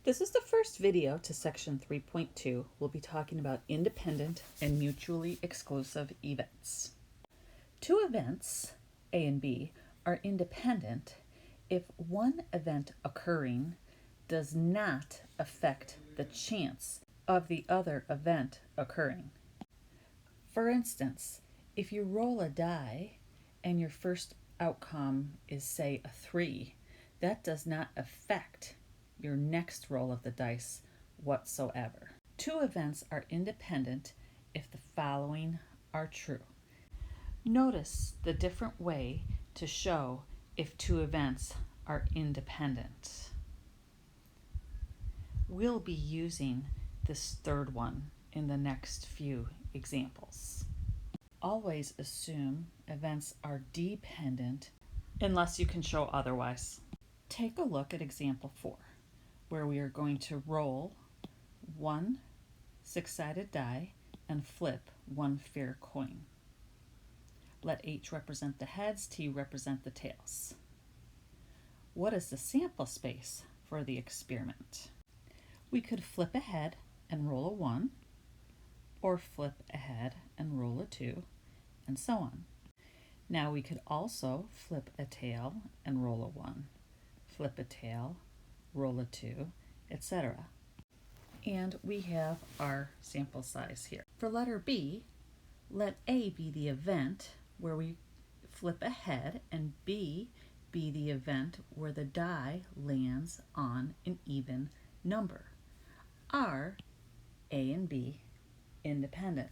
This is the first video to section 3.2. We'll be talking about independent and mutually exclusive events. Two events, A and B, are independent if one event occurring does not affect the chance of the other event occurring. For instance, if you roll a die and your first outcome is, say, a 3, that does not affect your next roll of the dice whatsoever. Two events are independent if the following are true. Notice the different way to show if two events are independent. We'll be using this third one in the next few examples. Always assume events are dependent unless you can show otherwise. Take a look at example 4, where we are going to roll one 6-sided die and flip one fair coin. Let H represent the heads, T represent the tails. What is the sample space for the experiment? We could flip a head and roll a 1, or flip a head and roll a 2, and so on. Now we could also flip a tail and roll a 1, flip a tail, roll a 2, etc. And we have our sample size here. For letter B, let A be the event where we flip a head and B be the event where the die lands on an even number. Are A and B independent?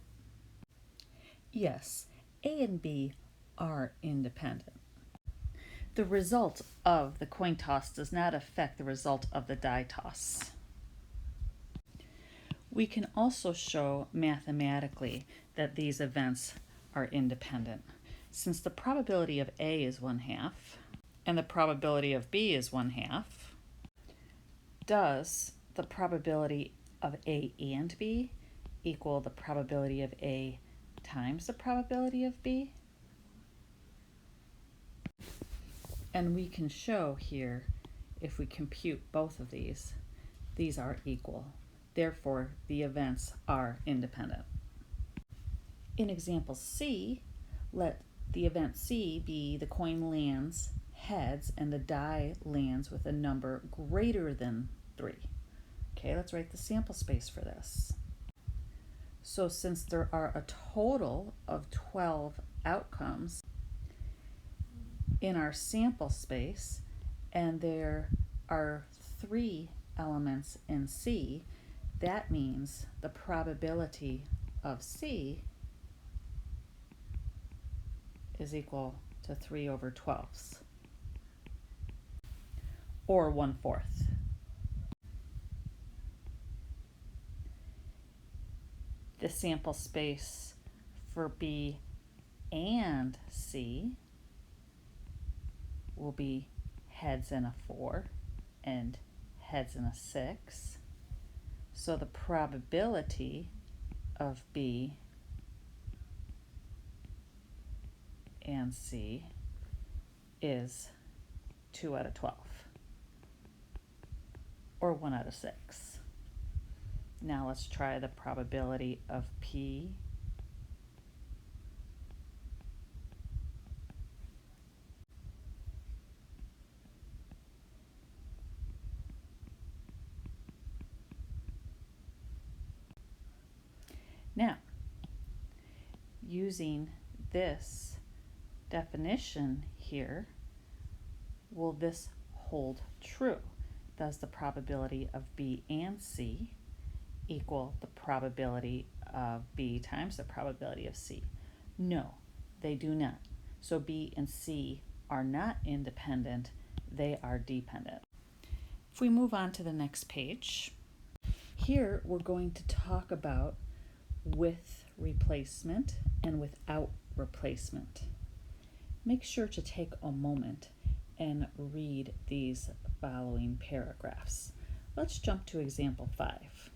Yes, A and B are independent. The result of the coin toss does not affect the result of the die toss. We can also show mathematically that these events are independent. Since the probability of A is 1/2 and the probability of B is 1/2, does the probability of A and B equal the probability of A times the probability of B? And we can show here, if we compute both of these are equal. Therefore, the events are independent. In example C, let the event C be the coin lands heads and the die lands with a number greater than 3. Okay, let's write the sample space for this. So since there are a total of 12 outcomes in our sample space, and there are 3 elements in C, that means the probability of C is equal to 3/12, or 1/4. The sample space for B and C will be heads in a 4 and heads in a 6. So the probability of B and C is 2/12, or 1/6. Now let's try the probability of P Now, using this definition here, will this hold true? Does the probability of B and C equal the probability of B times the probability of C? No, they do not. So B and C are not independent, they are dependent. If we move on to the next page, here we're going to talk about with replacement and without replacement. Make sure to take a moment and read these following paragraphs. Let's jump to example 5.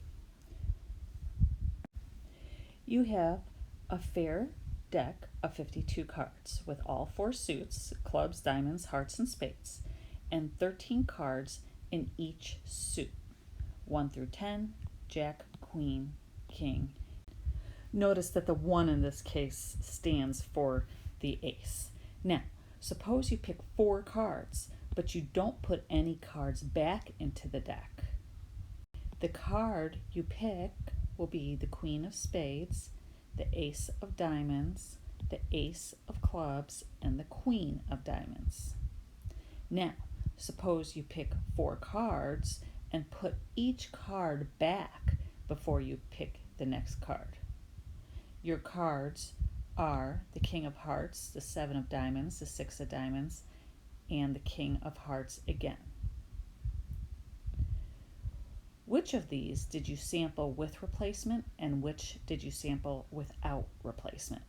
You have a fair deck of 52 cards with all 4 suits, clubs, diamonds, hearts, and spades, and 13 cards in each suit. 1 through 10, Jack, Queen, King. Notice that the 1 in this case stands for the ace. Now, suppose you pick 4 cards, but you don't put any cards back into the deck. The card you pick will be the Queen of Spades, the Ace of Diamonds, the Ace of Clubs, and the Queen of Diamonds. Now, suppose you pick 4 cards and put each card back before you pick the next card. Your cards are the King of Hearts, the 7 of Diamonds, the 6 of Diamonds, and the King of Hearts again. Which of these did you sample with replacement and which did you sample without replacement?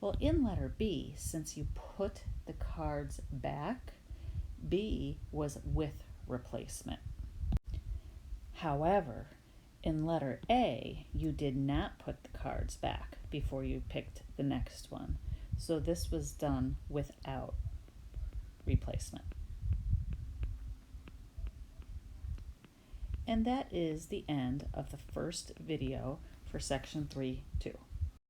Well, in letter B, since you put the cards back, B was with replacement. However, in letter A, you did not put the cards back before you picked the next one. So this was done without replacement. And that is the end of the first video for section 3-2.